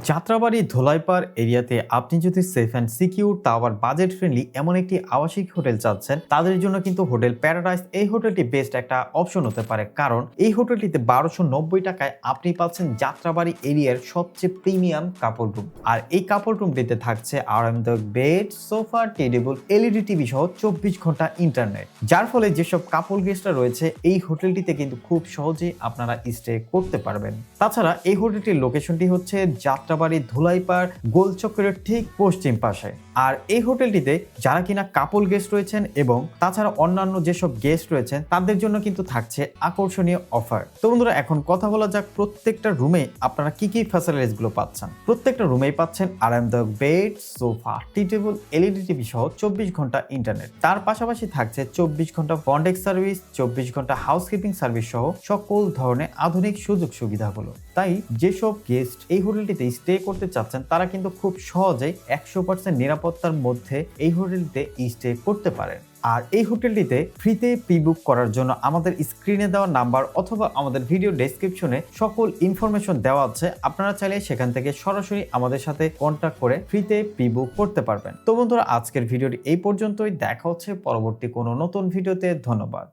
যাত্রাবাড়ী ধোলাইপাড় এরিয়াতে আপনি যদি সেফ অ্যান্ড সিকিউর তাও আবার বাজেট ফ্রেন্ডলি এমন একটি আবাসিক হোটেল চাচ্ছেন, তাদের জন্য কিন্তু হোটেল প্যারাডাইস এই হোটেলটি বেস্ট একটা অপশন হতে পারে। কারণ এই হোটেলটিতে 1290 টাকায় আপনি পাচ্ছেন যাত্রাবাড়ী এরিয়ার সবচেয়ে প্রিমিয়াম কাপড় রুম। আর এই কাপড় রুমটিতে থাকছে আরামদায়ক bed, sofa, table, LED TV সহ 24 ঘন্টা ইন্টারনেট, যার ফলে যেসব কাপল গেস্টরা রয়েছে এই হোটেলটিতে কিন্তু খুব সহজেই আপনারা স্টে করতে পারবেন। তাছাড়া এই হোটেলটির লোকেশনটি হচ্ছে যাত্রাবাড়ী ধুলাইপাড় গোলচক্রের ঠিক পশ্চিম পাশে। আর এই হোটেলটিতে যারা কিনা কাপল গেস্ট রয়েছেন এবং তাছাড়া অন্যান্য যেসব গেস্ট রয়েছেন তাদের জন্য কিন্তু থাকছে আকর্ষণীয় অফার। তো বন্ধুরা, এখন কথা বলা যাক প্রত্যেকটা রুমে আপনারা কি কি ফ্যাসিলিটিস গুলো পাচ্ছেন। প্রত্যেকটা রুমেই পাচ্ছেন আরামদায়ক বেড, সোফা, টি টেবিল, এলইডি টিভি সহ 24 ঘন্টা ইন্টারনেট। তার পাশাপাশি থাকছে 24 ঘন্টা কন্ট্যাক্ট সার্ভিস, 24 ঘন্টা হাউসকিপিং সার্ভিস সহ সকল ধরনের আধুনিক সুযোগ সুবিধাগুলো। তাই যেসব গেস্ট এই হোটেলটিতে স্টে করতে চাচ্ছেন তারা কিন্তু খুব সহজেই 100% নিরাপত্তার মধ্যে এই হোটেলটিতে স্টে করতে পারেন। আর এই হোটেলটিতে ফ্রিতে প্রি বুক করার জন্য আমাদের স্ক্রিনে দেওয়া নাম্বার অথবা আমাদের ভিডিও ডেসক্রিপশনে সকল ইনফরমেশন দেওয়া আছে। আপনারা চাইলে সেখান থেকে সরাসরি আমাদের সাথে কন্ট্যাক্ট করে ফ্রিতে প্রি বুক করতে পারবেন। তো বন্ধুরা, আজকের ভিডিওটি এই পর্যন্তই। দেখা হচ্ছে পরবর্তী কোনো নতুন ভিডিওতে। ধন্যবাদ।